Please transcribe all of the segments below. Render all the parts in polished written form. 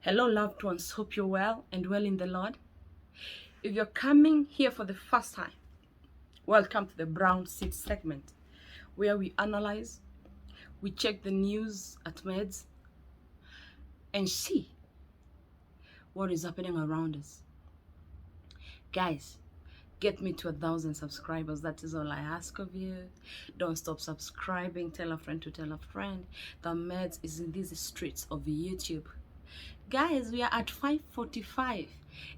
Hello, loved ones. Hope you're well and well in the Lord. If you're coming here for the first time, welcome to the Brown Seat segment, where we analyze, we check the news at Meds, and see what is happening around us. Guys, get me to 1,000 subscribers. That is all I ask of you. Don't stop subscribing. Tell a friend to tell a friend. The Meds is in these streets of YouTube. Guys, we are at 5:45.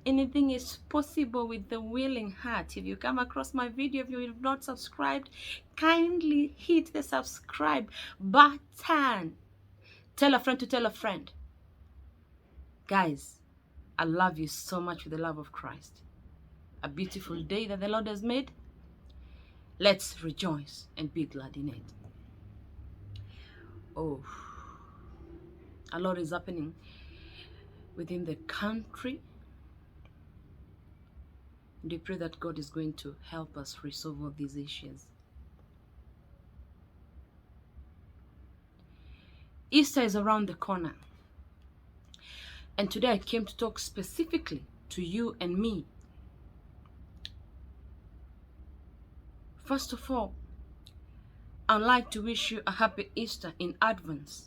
Anything is possible with the willing heart. If you come across my video, if you have not subscribed, kindly hit the subscribe button. Tell a friend to tell a friend. Guys, I love you so much with the love of Christ. A beautiful day that the Lord has made. Let's rejoice and be glad in it. Oh, a lot is happening within the country. And we pray that God is going to help us resolve all these issues. Easter is around the corner. And today I came to talk specifically to you and me. First of all, I'd like to wish you a happy Easter in advance.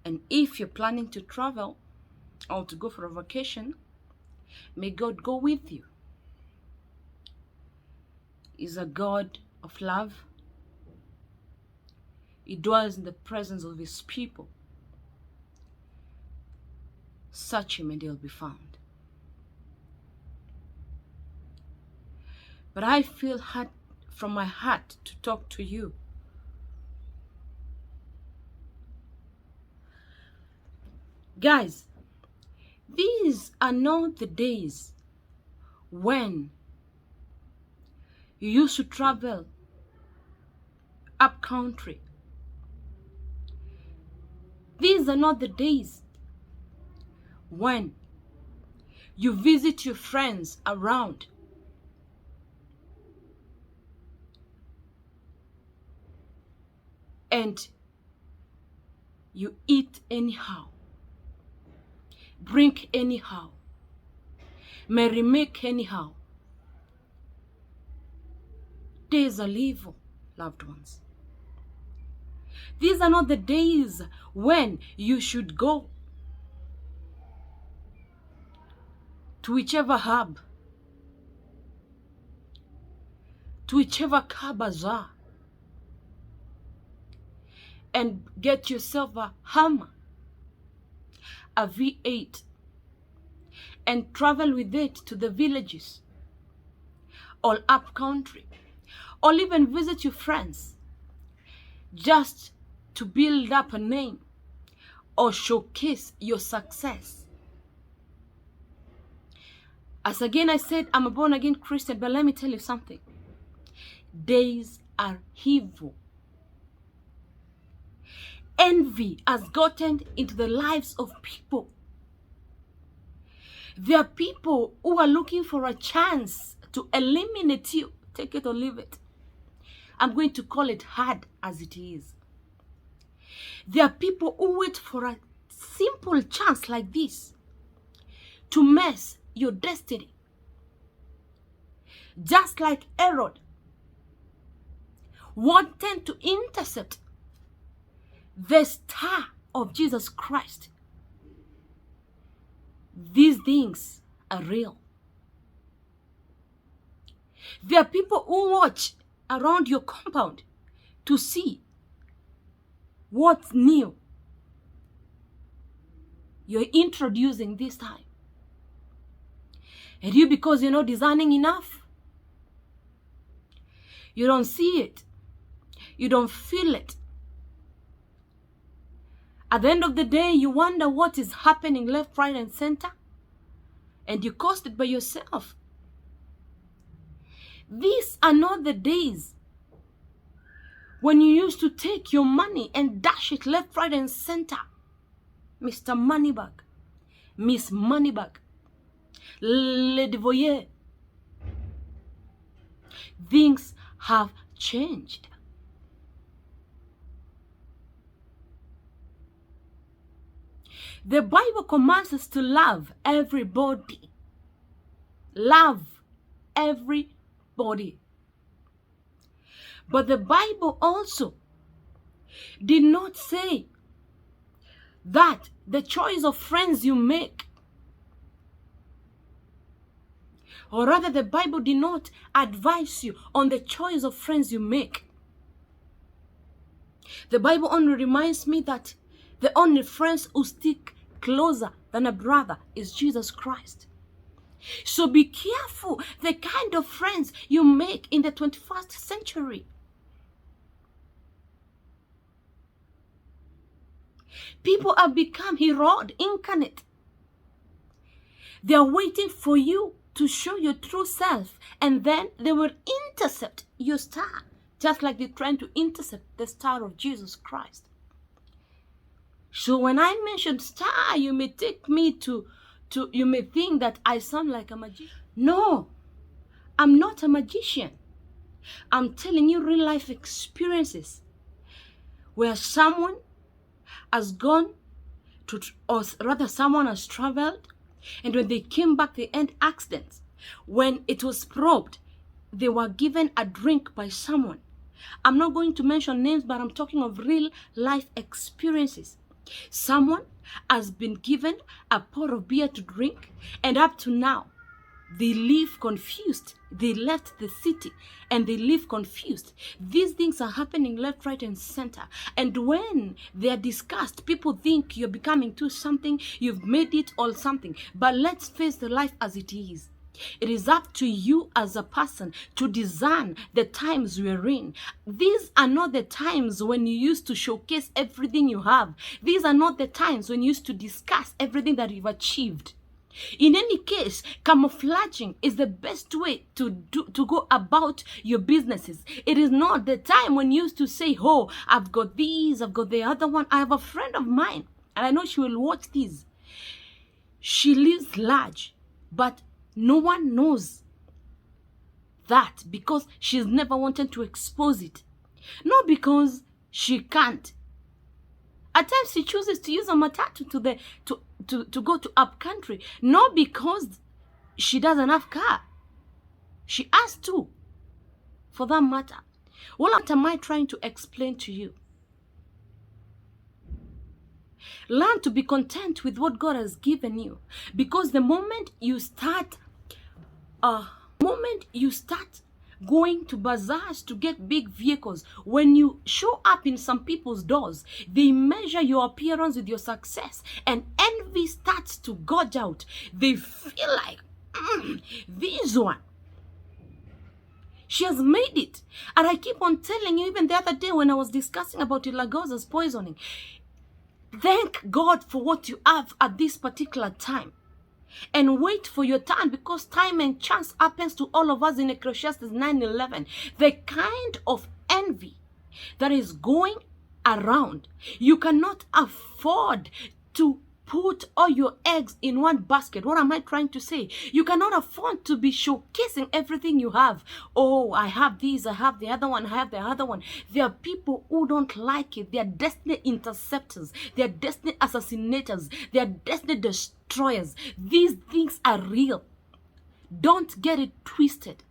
And if you're planning to travel or to go for a vacation, may God go with you. He's a God of love. He dwells in the presence of his people. Search him and he'll be found. But I feel from my heart to talk to you. Guys, these are not the days when you used to travel up country. These are not the days when you visit your friends around. And you eat anyhow, drink anyhow, merry-make anyhow. Days are evil, loved ones. These are not the days when you should go to whichever hub, to whichever car bazaar, and get yourself a Hummer, a V8, and travel with it to the villages or up country, or even visit your friends just to build up a name or showcase your success. As again I said, I'm a born-again Christian, but let me tell you something. Days are evil. Envy has gotten into the lives of people. There are people who are looking for a chance to eliminate you. Take it or leave it. I'm going to call it hard as it is. There are people who wait for a simple chance like this to mess your destiny. Just like Herod wanted to intercept the star of Jesus Christ. These things are real. There are people who watch around your compound to see what's new you're introducing this time. And you, because you're not discerning enough, you don't see it, you don't feel it. At the end of the day, you wonder what is happening left, right, and center, and you caused it by yourself. These are not the days when you used to take your money and dash it left, right, and center. Mr. Moneybag, Miss Moneybag, Lady Voyeur. Things have changed. The Bible commands us to love everybody. Love everybody. But the Bible also did not say that the choice of friends you make, or rather the Bible did not advise you on the choice of friends you make. The Bible only reminds me that the only friends who stick closer than a brother is Jesus Christ. So be careful the kind of friends you make in the 21st century. People have become Herod incarnate. They are waiting for you to show your true self, and then they will intercept your star, just like they're trying to intercept the star of Jesus Christ. So when I mention star, you may take me you may think that I sound like a magician. No, I'm not a magician. I'm telling you real life experiences where someone has gone to, or rather someone has traveled, and when they came back, they had accidents. When it was probed, they were given a drink by someone. I'm not going to mention names, but I'm talking of real life experiences. Someone has been given a pot of beer to drink, and up to now, they live confused. They left the city and they live confused. These things are happening left, right, and center. And when they are discussed, people think you're becoming too something, you've made it all something. But let's face the life as it is. It is up to you as a person to discern the times we're in. These are not the times when you used to showcase everything you have. These are not the times when you used to discuss everything that you've achieved. In any case, camouflaging is the best way to go about your businesses. It is not the time when you used to say, oh, I've got these, I've got the other one. I have a friend of mine, and I know she will watch these. She lives large, but no one knows that because she's never wanted to expose it. Not because she can't. At times she chooses to use a matatu to go to up country, not because she doesn't have car. She has to, for that matter. What am I trying to explain to you? Learn to be content with what God has given you, because the moment you start going to bazaars to get big vehicles, when you show up in some people's doors, they measure your appearance with your success, and envy starts to gouge out. They feel like, this one, she has made it. And I keep on telling you, even the other day when I was discussing about Ilagoza's poisoning, thank God for what you have at this particular time. And wait for your turn, because time and chance happens to all of us in Ecclesiastes 9:11. The kind of envy that is going around, you cannot afford to put all your eggs in one basket. What am I trying to say? You cannot afford to be showcasing everything you have. Oh, I have these, I have the other one, I have the other one. There are people who don't like it. They are destiny interceptors. They are destiny assassinators. They are destiny destroyers. These things are real. Don't get it twisted.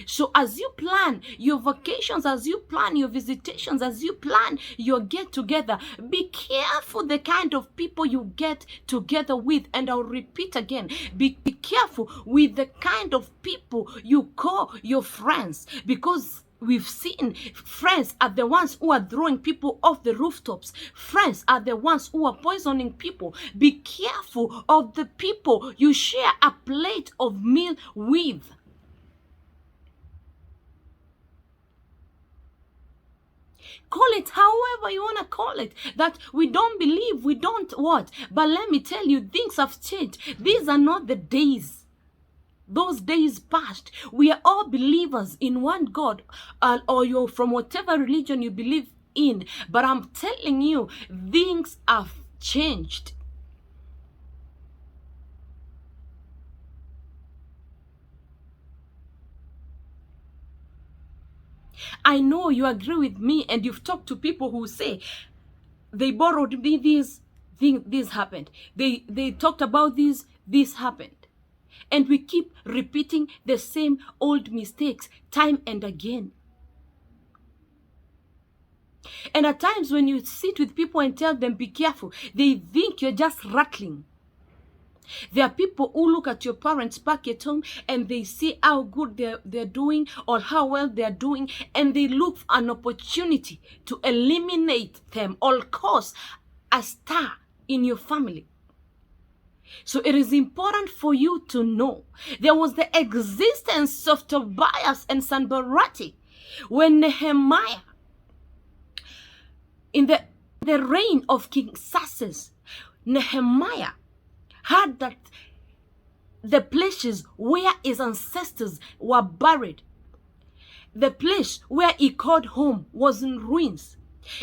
So as you plan your vacations, as you plan your visitations, as you plan your get together, be careful the kind of people you get together with. And I'll repeat again, be careful with the kind of people you call your friends, because we've seen friends are the ones who are throwing people off the rooftops. Friends are the ones who are poisoning people. Be careful of the people you share a plate of meal with. Call it however you want to call it. That we don't believe, we don't what. But let me tell you, things have changed. These are not the days. Those days passed. We are all believers in one God, or you're from whatever religion you believe in. But I'm telling you, things have changed. I know you agree with me, and you've talked to people who say, they borrowed me this, this happened. They talked about this happened. And we keep repeating the same old mistakes time and again. And at times when you sit with people and tell them, be careful, they think you're just rattling. There are people who look at your parents back at home and they see how good they're doing or how well they're doing, and they look for an opportunity to eliminate them or cause a star in your family. So it is important for you to know there was the existence of Tobias and Sanballat when Nehemiah, in the reign of King Xerxes, Nehemiah heard that the places where his ancestors were buried, the place where he called home, was in ruins.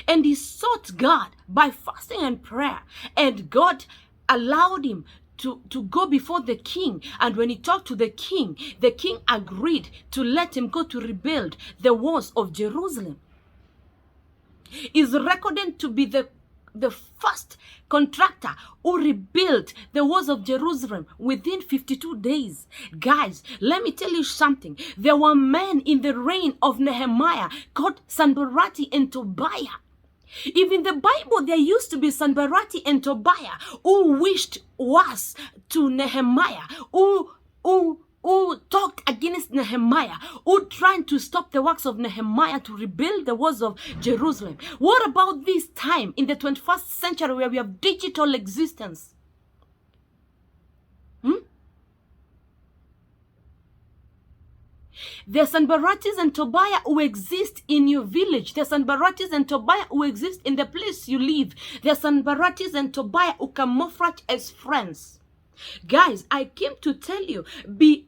And he sought God by fasting and prayer. And God allowed him to go before the king. And when he talked to the king agreed to let him go to rebuild the walls of Jerusalem. Is recorded to be the first contractor who rebuilt the walls of Jerusalem within 52 days. Guys, let me tell you something. There were men in the reign of Nehemiah called Sanballat and Tobiah. Even in the Bible, there used to be Sanballat and Tobiah who wished worse to Nehemiah, who talked against Nehemiah, who tried to stop the works of Nehemiah to rebuild the walls of Jerusalem. What about this time in the 21st century where we have digital existence? There's Sanballats and Tobiah who exist in your village. There's Sanballats and Tobiah who exist in the place you live. There's Sanballats and Tobiah who camouflage as friends. Guys, I came to tell you, be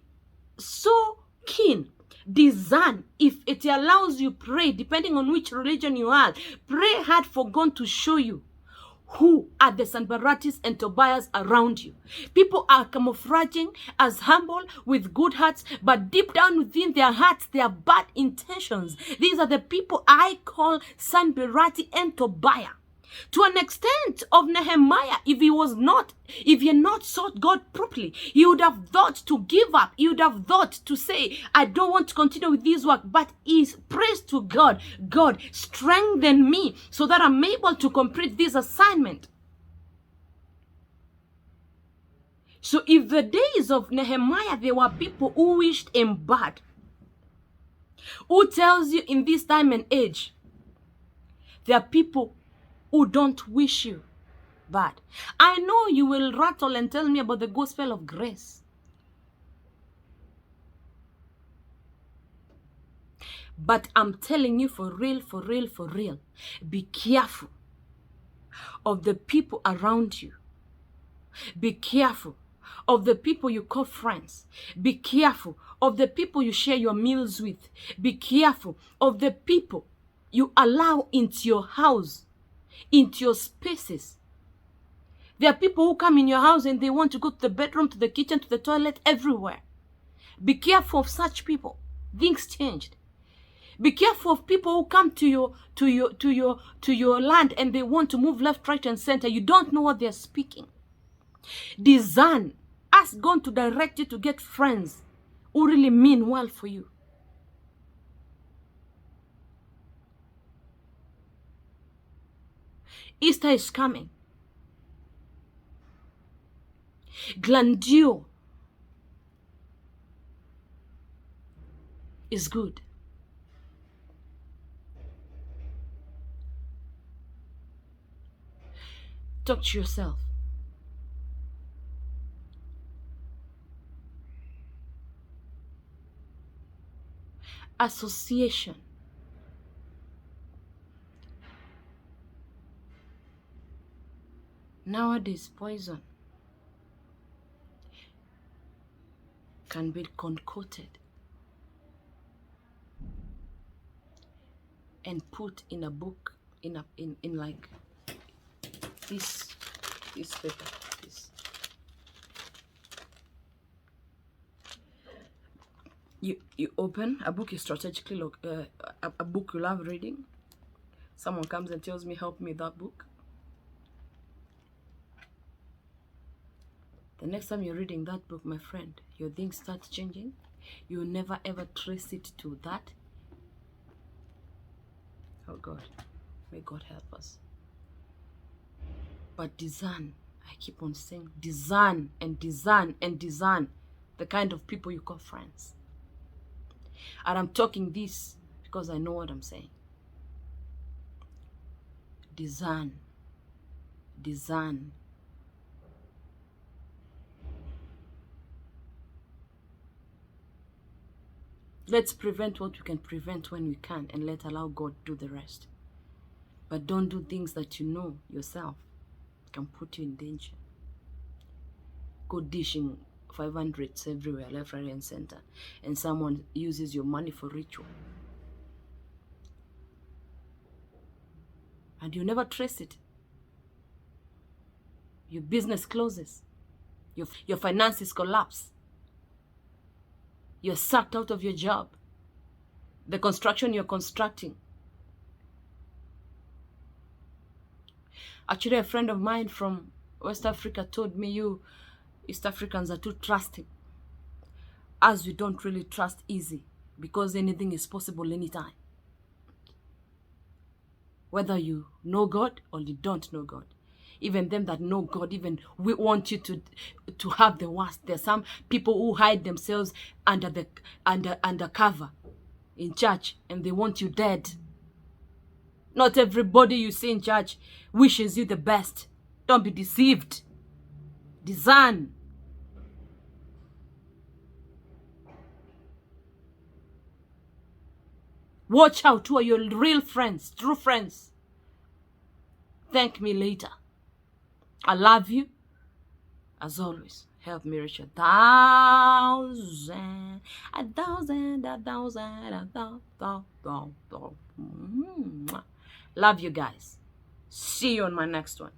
so keen, discern. If it allows you, pray, depending on which religion you are. Pray hard for God to show you who are the Sanballats and Tobias around you. People are camouflaging as humble with good hearts, but deep down within their hearts, they have bad intentions. These are the people I call Sanballat and Tobiah. To an extent of Nehemiah, if he had not sought God properly, he would have thought to give up. He would have thought to say, I don't want to continue with this work. But he prays to God, God, strengthen me so that I'm able to complete this assignment. So if the days of Nehemiah, there were people who wished him bad, who tells you in this time and age, there are people who don't wish you bad. I know you will rattle and tell me about the gospel of grace. But I'm telling you for real, be careful of the people around you. Be careful of the people you call friends. Be careful of the people you share your meals with. Be careful of the people you allow into your house, into your spaces. There are people who come in your house and they want to go to the bedroom, to the kitchen, to the toilet, everywhere. Be careful of such people. Things changed. Be careful of people who come to your land and they want to move left, right, and center. You don't know what they're speaking. Discern. Ask God to direct you to get friends who really mean well for you. Easter is coming. Glandular is good. Talk to yourself. Association. Nowadays, poison can be concocted and put in a book, in like this paper. This. You open a book is strategically a book you love reading. Someone comes and tells me, help me with that book. The next time you're reading that book, my friend, your things start changing. You'll never ever trace it to that. Oh God, may God help us. But discern, I keep on saying, discern and discern and discern the kind of people you call friends. And I'm talking this because I know what I'm saying. Discern. Discern. Let's prevent what we can prevent when we can, and let allow God do the rest. But don't do things that you know yourself can put you in danger. Go dishing 500s everywhere, left, right, and center, and someone uses your money for ritual. And you never trace it. Your business closes. Your finances collapse. You're sucked out of your job. The construction you're constructing. Actually, a friend of mine from West Africa told me, you East Africans are too trusting. As we don't really trust easy, because anything is possible anytime. Whether you know God or you don't know God. Even them that know God, even we want you to have the worst. There's some people who hide themselves under cover in church, and they want you dead. Not everybody you see in church wishes you the best. Don't be deceived. Discern. Watch out who are your real friends, true friends. Thank me later. I love you. As always, help me reach 1,000, 1,000, 1,000, 1,000. Love you guys. See you on my next one.